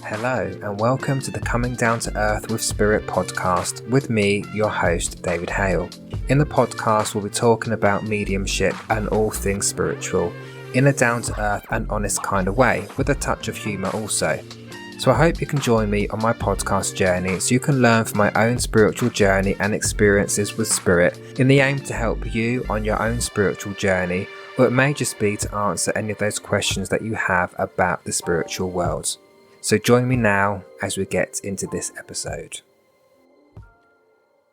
Hello and welcome to the Coming Down to Earth with Spirit podcast with me, your host, David Hale. In the podcast, we'll be talking about mediumship and all things spiritual in a down-to-earth and honest kind of way, with a touch of humour also. So I hope you can join me on my podcast journey so you can learn from my own spiritual journey and experiences with spirit in the aim to help you on your own spiritual journey, or it may just be to answer any of those questions that you have about the spiritual world. So join me now as we get into this episode.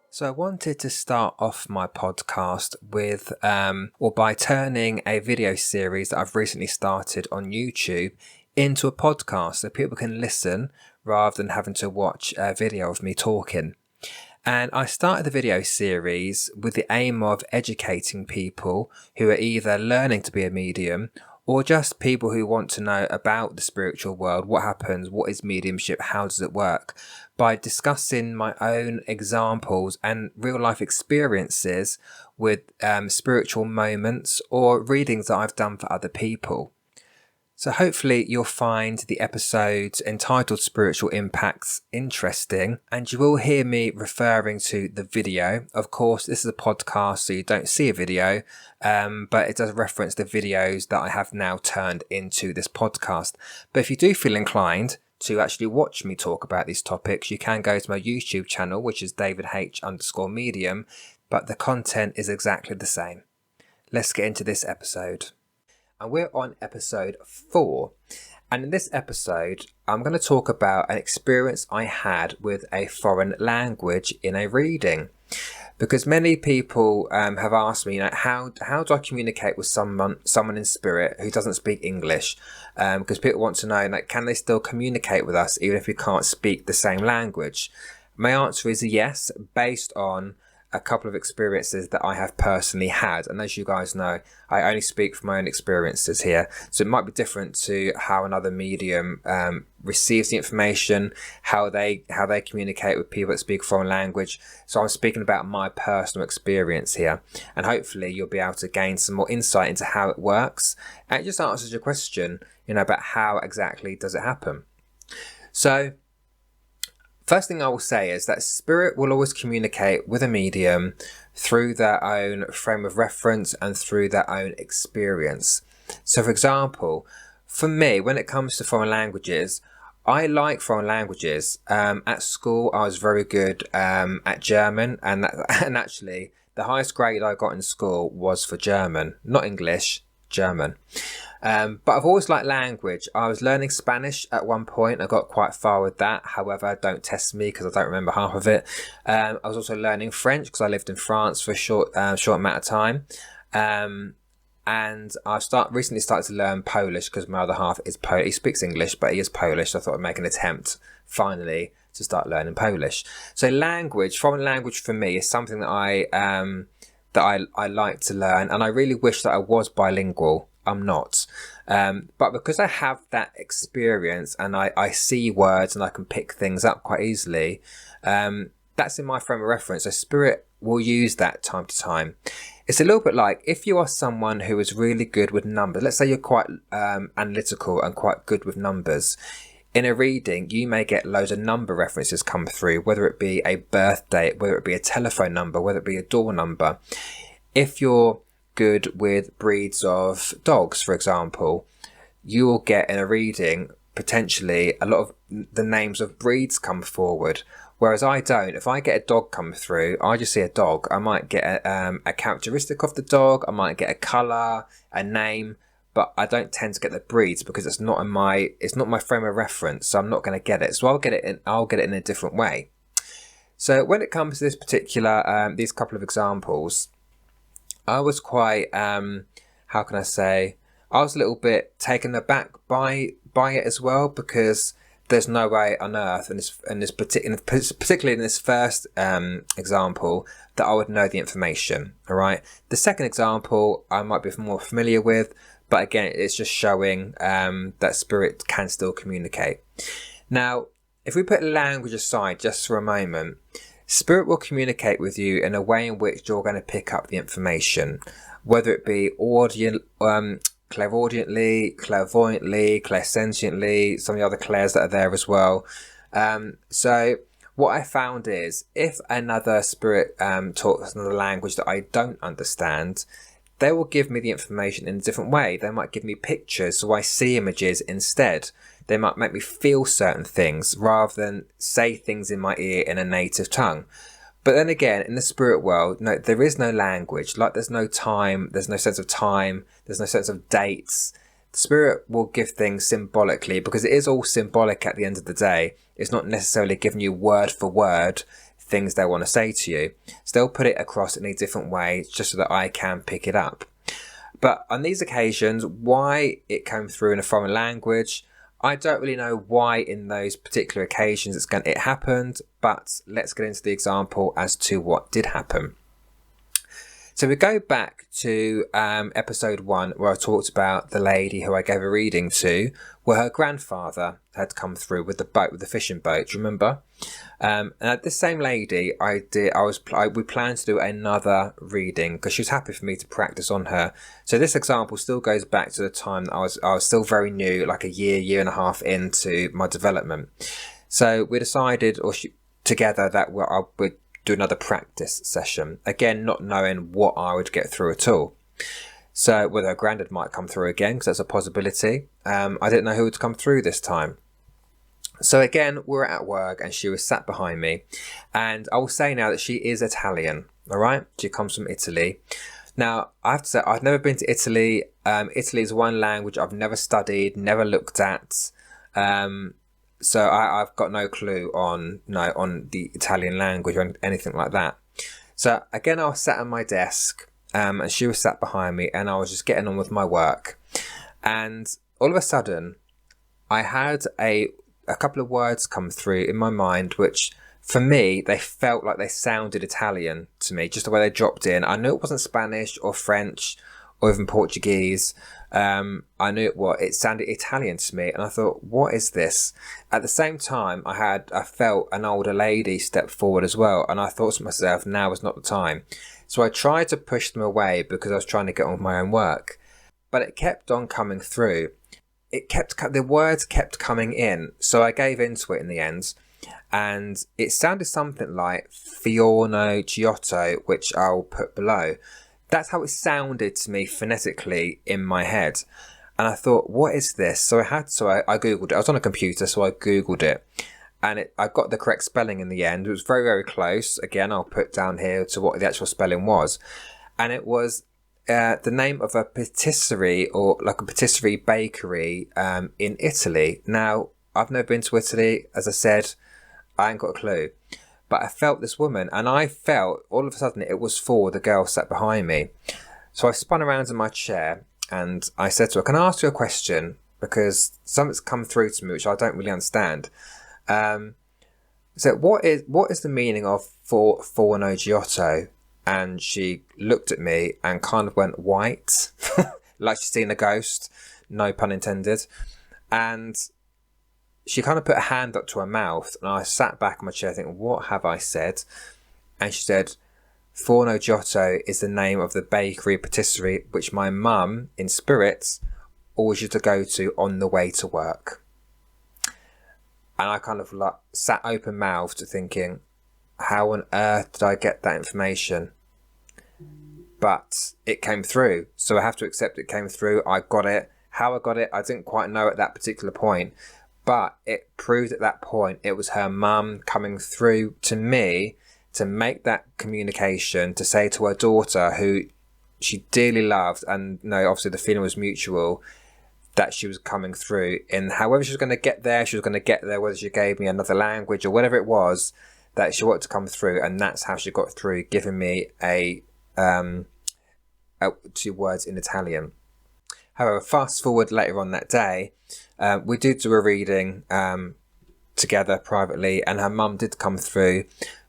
So I wanted to start off my podcast with, by turning a video series that I've recently started on YouTube into a podcast so people can listen rather than having to watch a video of me talking. And I started the video series with the aim of educating people who are either learning to be a medium or just people who want to know about the spiritual world, what happens, what is mediumship, how does it work, by discussing my own examples and real life experiences with spiritual moments or readings that I've done for other people. So hopefully you'll find the episodes entitled Spiritual Impacts interesting, and you will hear me referring to the video. Of course, this is a podcast, so you don't see a video, but it does reference the videos that I have now turned into this podcast. But if you do feel inclined to actually watch me talk about these topics, you can go to my YouTube channel, which is davidh_medium, but the content is exactly the same. Let's get into this episode. And we're on episode 4. And in this episode, I'm going to talk about an experience I had with a foreign language in a reading. Because many people have asked me, how do I communicate with someone in spirit who doesn't speak English? Because people want to know, can they still communicate with us even if we can't speak the same language? My answer is yes, based on a couple of experiences that I have personally had. And as you guys know, I only speak from my own experiences here. So it might be different to how another medium receives the information, how they communicate with people that speak a foreign language. So I'm speaking about my personal experience here. And hopefully you'll be able to gain some more insight into how it works. And it just answers your question, about how exactly does it happen. So first thing I will say is that spirit will always communicate with a medium through their own frame of reference and through their own experience. So for example, for me, when it comes to foreign languages, I like foreign languages. At school, I was very good at German, and actually the highest grade I got in school was for German, not English, German. But I've always liked language. I was learning Spanish at one point. I got quite far with that. However, don't test me because I don't remember half of it. I was also learning French because I lived in France for a short amount of time. And I've recently started to learn Polish because my other half is Polish. He speaks English, but he is Polish. So I thought I'd make an attempt finally to start learning Polish. So foreign language for me is something that I like to learn. And I really wish that I was bilingual. I'm not. But because I have that experience and I see words and I can pick things up quite easily, that's in my frame of reference. So spirit will use that time to time. It's a little bit like if you are someone who is really good with numbers. Let's say you're quite analytical and quite good with numbers. In a reading, you may get loads of number references come through, whether it be a birth date, whether it be a telephone number, whether it be a door number. If you're good with breeds of dogs, for example, you will get in a reading potentially a lot of the names of breeds come forward, whereas I don't. If I get a dog come through, I just see a dog. I might get a characteristic of the dog, I might get a colour, a name, but I don't tend to get the breeds because it's not my frame of reference, so I'm not going to get it. So I'll get it in a different way. So when it comes to this particular these couple of examples, I was quite, I was a little bit taken aback by it as well, because there's no way on earth, particularly in this first example, that I would know the information. All right. The second example I might be more familiar with, but again, it's just showing that spirit can still communicate. Now, if we put language aside just for a moment, Spirit will communicate with you in a way in which you're going to pick up the information, whether it be clairaudiently, clairvoyantly, clairsentiently, some of the other clairs that are there as well. So what I found is, if another spirit talks another language that I don't understand, they will give me the information in a different way. They might give me pictures so I see images instead. They might make me feel certain things rather than say things in my ear in a native tongue. But then again, in the spirit world, no, there is no language. Like, there's no time, there's no sense of time, there's no sense of dates. The spirit will give things symbolically, because it is all symbolic at the end of the day. It's not necessarily giving you word for word things they want to say to you. So they'll put it across in a different way just so that I can pick it up. But on these occasions, why it came through in a foreign language, I don't really know why in those particular occasions it happened, but let's get into the example as to what did happen. So we go back to episode 1, where I talked about the lady who I gave a reading to, where her grandfather had come through with the boat, with the fishing boat. Do you remember? And this same lady, we planned to do another reading because she was happy for me to practice on her. So this example still goes back to the time that I was still very new, like a year and a half into my development. So we decided, together, that I would do another practice session, again not knowing what I would get through at all. So whether a granddad might come through again, because that's a possibility. I didn't know who would come through this time. So again, we were at work and she was sat behind me, and I will say now that she is Italian. All right, she comes from Italy. Now I have to say, I've never been to Italy. Italy is one language I've never studied, never looked at. So I've got no clue on the Italian language or anything like that. So again, I was sat at my desk, and she was sat behind me, and I was just getting on with my work. And all of a sudden, I had a couple of words come through in my mind, which for me, they felt like they sounded Italian to me, just the way they dropped in. I knew it wasn't Spanish or French or even Portuguese. I knew it sounded Italian to me, and I thought, what is this? At the same time, I felt an older lady step forward as well, and I thought to myself, now is not the time. So I tried to push them away because I was trying to get on with my own work, but it kept on coming through. The words kept coming in, so I gave into it in the end, and it sounded something like Forno Giotto, which I'll put below. That's how it sounded to me phonetically in my head. And I thought, what is this? So I Googled it. I was on a computer, so I Googled it. And I got the correct spelling in the end. It was very, very close. Again, I'll put down here to what the actual spelling was. And it was the name of a patisserie, or like a patisserie bakery in Italy. Now, I've never been to Italy. As I said, I ain't got a clue. But I felt this woman, and I felt all of a sudden it was for the girl sat behind me. So I spun around in my chair and I said to her, can I ask you a question? Because something's come through to me which I don't really understand. So what is the meaning of Forno Giotto? And she looked at me and kind of went white, like she's seen a ghost, no pun intended. And she kind of put a hand up to her mouth, and I sat back in my chair thinking, what have I said? And she said, Forno Giotto is the name of the bakery patisserie which my mum, in spirits, always used to go to on the way to work. And I kind of sat open-mouthed thinking, how on earth did I get that information? But it came through, so I have to accept it came through. I got it. How I got it, I didn't quite know at that particular point. But it proved at that point it was her mum coming through to me to make that communication, to say to her daughter, who she dearly loved, and obviously the feeling was mutual, that she was coming through. And however she was going to get there, whether she gave me another language or whatever it was, that she wanted to come through. And that's how she got through, giving me two words in Italian. However, fast forward later on that day, we did do a reading together privately, and her mum did come through.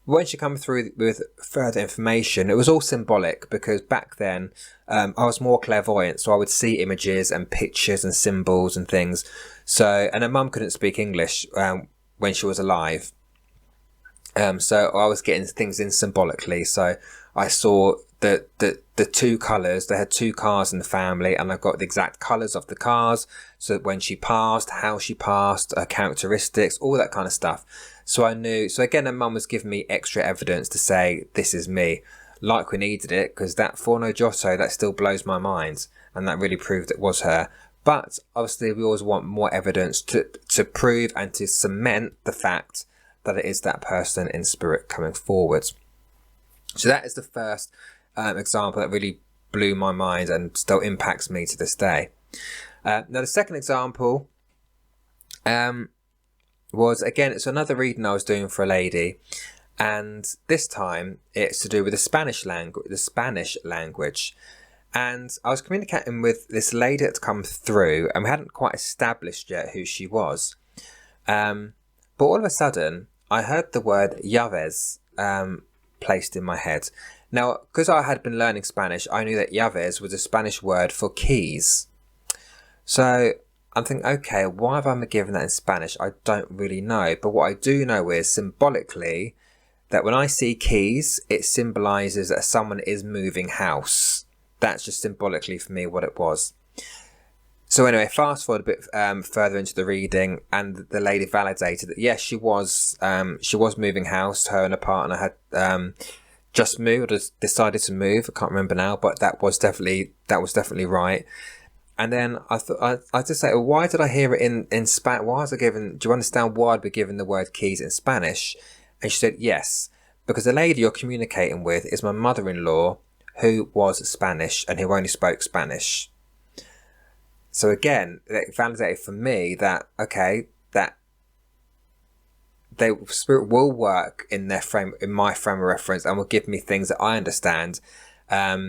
When she came through with further information, it was all symbolic, because back then I was more clairvoyant, so I would see images and pictures and symbols and things. So, and her mum couldn't speak English when she was alive. So I was getting things in symbolically. So I saw the two colours. They had two cars in the family, and I got the exact colours of the cars. So when she passed, how she passed, her characteristics, all that kind of stuff. So I knew. So again, her mum was giving me extra evidence to say this is me, like we needed it, because that Forno Giotto, that still blows my mind, and that really proved it was her. But obviously, we always want more evidence to prove and to cement the fact that it is that person in spirit coming forward. So that is the first example that really blew my mind and still impacts me to this day. Now the second example was, again, it's another reading I was doing for a lady, and this time it's to do with the Spanish language. And I was communicating with this lady that's come through, and we hadn't quite established yet who she was. But all of a sudden, I heard the word llaves placed in my head. Now, because I had been learning Spanish, I knew that llaves was a Spanish word for keys. So I'm thinking, okay, why have I been given that in Spanish? I don't really know. But what I do know is symbolically that when I see keys, it symbolises that someone is moving house. That's just symbolically for me what it was. So anyway, fast forward a bit further into the reading, and the lady validated that yes, she was moving house. Her and her partner had just moved, or decided to move. I can't remember now, but that was definitely right. And then I thought I just say, well, why did I hear it in Spanish? Why was I given? Do you understand why I'd be given the word keys in Spanish? And she said yes, because the lady you're communicating with is my mother-in-law, who was Spanish and who only spoke Spanish. So again, it validated for me that, okay, that spirit will work in my frame of reference, and will give me things that I understand, to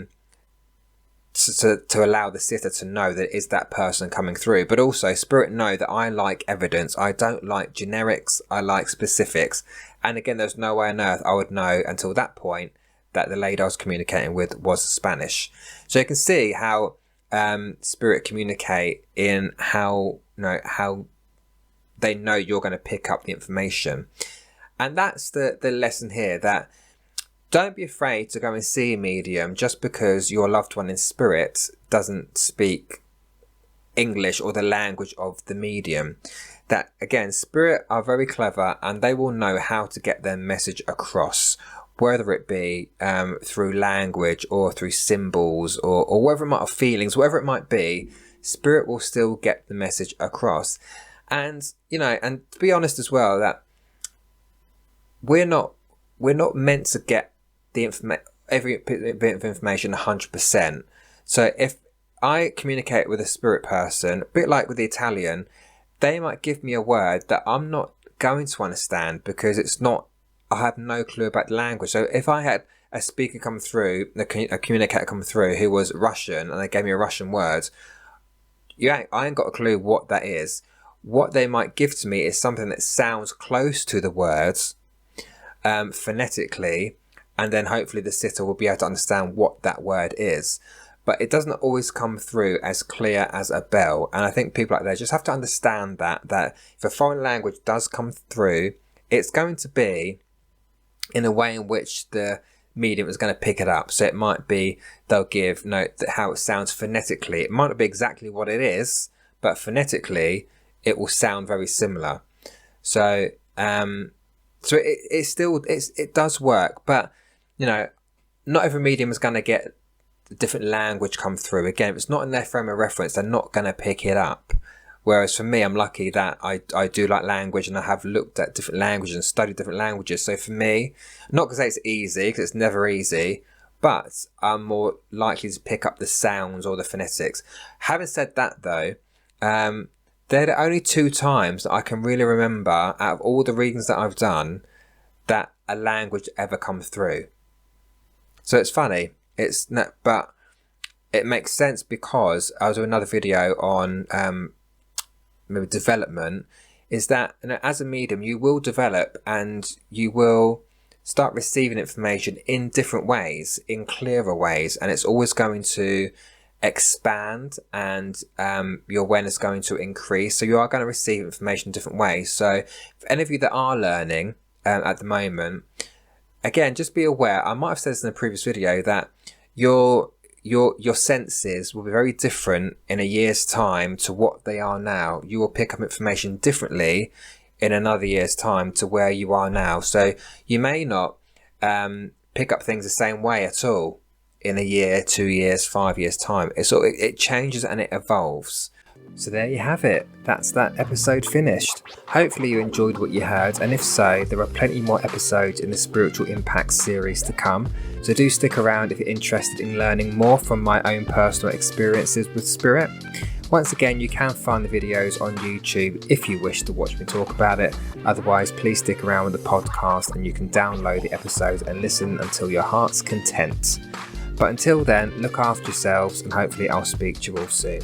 allow the sitter to know that it is that person coming through. But also, spirit know that I like evidence. I don't like generics. I like specifics. And again, there's no way on earth I would know until that point that the lady I was communicating with was Spanish. So you can see how spirit communicate in how they know you're going to pick up the information. And that's the lesson here, that don't be afraid to go and see a medium just because your loved one in spirit doesn't speak English or the language of the medium. That again, spirit are very clever, and they will know how to get their message across, whether it be through language or through symbols or whatever it might have, feelings, whatever it might be, spirit will still get the message across. And and to be honest as well, that we're not meant to get every bit of information 100%. So if I communicate with a spirit person, a bit like with the Italian, they might give me a word that I'm not going to understand because I have no clue about the language. So if I had a speaker come through, a communicator come through who was Russian, and they gave me a Russian word, I ain't got a clue what that is. What they might give to me is something that sounds close to the words, phonetically, and then hopefully the sitter will be able to understand what that word is. But it doesn't always come through as clear as a bell. And I think people like that just have to understand that if a foreign language does come through, it's going to be in a way in which the medium is going to pick it up. So it might be they'll give how it sounds phonetically. It might not be exactly what it is, but phonetically it will sound very similar. So it does work, but not every medium is going to get different language come through. Again, if it's not in their frame of reference, they're not going to pick it up. Whereas for me, I'm lucky that I do like language, and I have looked at different languages and studied different languages. So for me, not because it's easy, because it's never easy, but I'm more likely to pick up the sounds or the phonetics. Having said that though, they're the only 2 times that I can really remember out of all the readings that I've done that a language ever comes through. So it's funny. But it makes sense because I was doing another video on maybe development, is that as a medium you will develop and you will start receiving information in different ways, in clearer ways, and it's always going to expand, and your awareness is going to increase. So you are going to receive information in different ways. So for any of you that are learning at the moment. Again, just be aware, I might have said this in a previous video, that your senses will be very different in a year's time to what they are now. You will pick up information differently in another year's time to where you are now. So you may not pick up things the same way at all in a year, 2 years, 5 years time. It changes and it evolves. So there you have it. That's that episode finished. Hopefully you enjoyed what you heard, and if so, there are plenty more episodes in the Spiritual Impact series to come. So do stick around if you're interested in learning more from my own personal experiences with spirit. Once again, you can find the videos on YouTube if you wish to watch me talk about it. Otherwise, please stick around with the podcast and you can download the episodes and listen until your heart's content. But until then, look after yourselves, and hopefully I'll speak to you all soon.